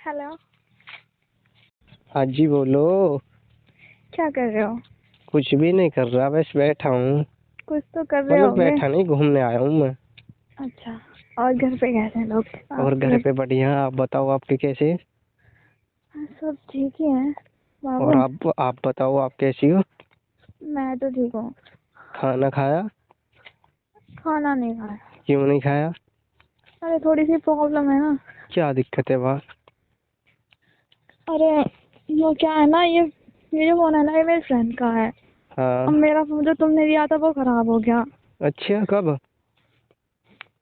Hello. हाँ जी बोलो। क्या कर रहे हो? कुछ भी नहीं कर रहा, बस बैठा हूँ। कुछ तो कर रहे मतलब होगे। बैठा नहीं, घूमने आया हूँ मैं। अच्छा। और घर पे कैसे हैं लोग और आपके घर पे बढ़िया। आप बताओ, आपके कैसे? हाँ, सब ठीक ही हैं और बाबू। आप बताओ, आप कैसी हो? मैं तो ठीक हूँ। खाना खाया? खाना नहीं खाया। क्यों नहीं खाया? अरे थोड़ी सी प्रॉब्लम है ना। क्या दिक्कत है वहाँ? अरे वो क्या है ना, ये जो फोन है ना, ये मेरे फ्रेंड का है। अब हाँ। मेरा फोन जो तुमने दिया था वो खराब हो गया। अच्छा, कब?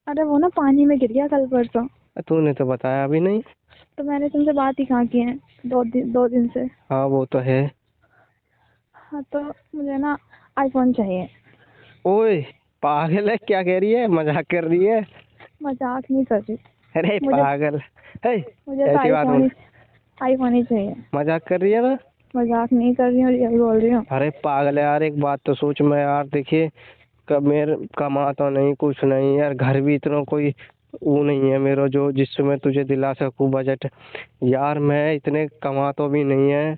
अरे वो ना पानी में गिर गया कल परसों। तूने तो बताया अभी नहीं। तो मैंने तुमसे बात ही कहाँ की है, 2 दिन से। हाँ वो तो है। हाँ तो मुझे ना आईफोन चाहिए। ओए, पागल है? क्या कह रही है? मजाक कर रही है? मजाक नहीं कर रही। अरे मुझे पागल है। मुझे तो ऐसी बात मत। आईफोन ही चाहिए। मजाक कर रही है ना? मजाक नहीं कर रही हूँ, रियल बोल रही हूँ। अरे पागल है यार, एक बात तो सोच। मैं यार देखिए, कब मेरे कमाता नहीं, कुछ नहीं यार। घर भी इतना कोई वो नहीं है मेरा जो जिससे मैं तुझे दिला सकूं बजट। यार मैं इतने कमाता भी नहीं है।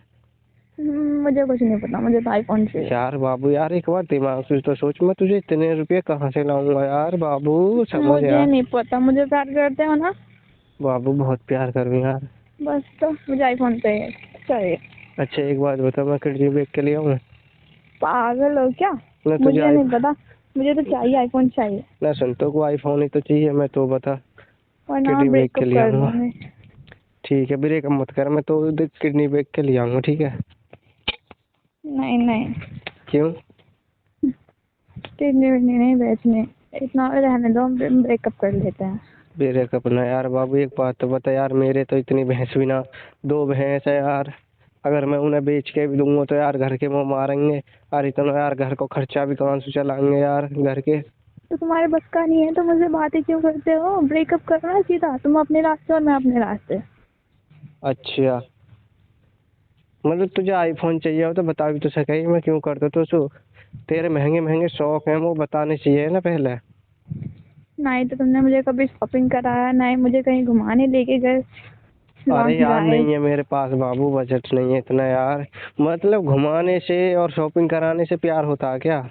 मुझे कुछ नहीं पता, मुझे तो आईफोन चाहिए। यार बाबू, यार एक बार दिमाग से तो सोच। मैं तुझे इतने रुपये कहाँ से लाऊंगा यार बाबू, समझ मुझे यार। नहीं पता, मुझे प्यार करते हो ना। बाबू बहुत प्यार करूँ यार। बस तो मुझे आईफोन चाहिए चाहिए। अच्छा एक बात बता, मैं किडनी बेच के ले आऊँ? पागल हो क्या? मैं तुझे मुझे नहीं पता, मुझे तो चाहिए, आईफोन चाहिए। ना सुनता को आईफोन ही तो चाहिए। मैं तो बता, वरना मैं किडनी बेच के ब्रेकअप ले कर आऊंगा। दूंगी। ठीक है, ब्रेकअप मत कर। मैं तो किडनी बेच के ले आऊंगा, ठीक है? नहीं नहीं, क्यों? किडनी विडनी नहीं बेचनी। इतना रहने दो, हम ब्रेकअप कर लेते हैं। ब्रेकअप ना यार बाबू, एक बात तो बता यार। मेरे तो इतनी भैंस भी ना, 2 भैंस है यार। अगर मैं उन्हें बेच के भी दूंगा तो यार घर के मुँह मारेंगे। और इतना यार घर को खर्चा भी कहाँ से चलाएंगे यार घर के। तो तुम्हारे बस का नहीं है तो मुझे बातें क्यों करते हो? ब्रेकअप करो ना सीधा, तुम अपने रास्ते और मैं अपने रास्ते। अच्छा, मतलब तुझे आईफोन चाहिए हो तो बता भी तो सके, मैं क्यों करता तो सो। तेरे महंगे महंगे शौक हैं, वो बताने चाहिए ना पहले। ना ही तो तुमने मुझे कभी शॉपिंग कराया, ना ही मुझे कहीं घुमाने लेके गए, अरे लॉन्ग यार ड्राइव। नहीं है मेरे पास बाबू, बजट नहीं है इतना यार। मतलब घुमाने से और शॉपिंग कराने से प्यार होता है क्या?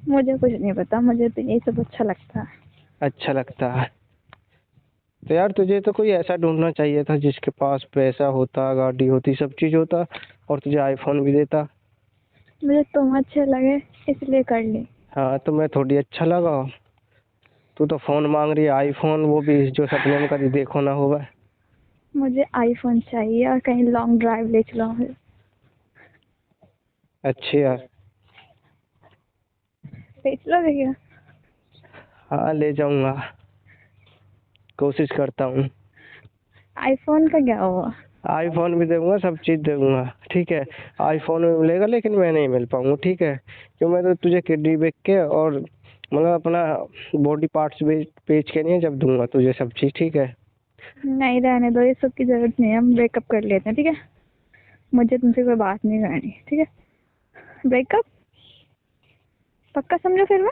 मुझे कुछ नहीं पता, मुझे तो यही सब अच्छा लगता है। अच्छा लगता है तो यार तुझे तो कोई ऐसा ढूंढना चाहिए था जिसके पास पैसा होता, गाड़ी होती, सब चीज होता, और तुझे आईफोन भी देता। मुझे तुम अच्छे लगे इसलिए कर ली। हाँ तो मैं थोड़ी अच्छा लगा? तू तो फोन मांग रही है, आईफोन, वो भी जो सपने में कभी देखो ना होगा। मुझे आईफोन चाहिए और कहीं लॉन्ग ड्राइव ले चलो मुझे। अच्छे यार। ले चलोगे क्या? हाँ ले जाऊंगा, कोशिश करता हूँ। आईफोन का क्या हुआ? आईफोन भी दूंगा, सब चीज दूंगा, ठीक है? आईफोन में मिलेगा लेकिन मैं नहीं मिल पाऊंगा, ठीक है? क्यों, मैं तो तुझे किडनी बेच के और मतलब अपना बॉडी पार्ट्स बेच बेच के नहीं, जब दूंगा तुझे सब चीज, ठीक है? नहीं रहने दो, ये सब की जरूरत नहीं है, हम ब्रेकअप कर लेते हैं, ठीक है? मुझे तुमसे कोई बात नहीं करनी, ठीक है? ब्रेकअप पक्का समझो फिर मैं।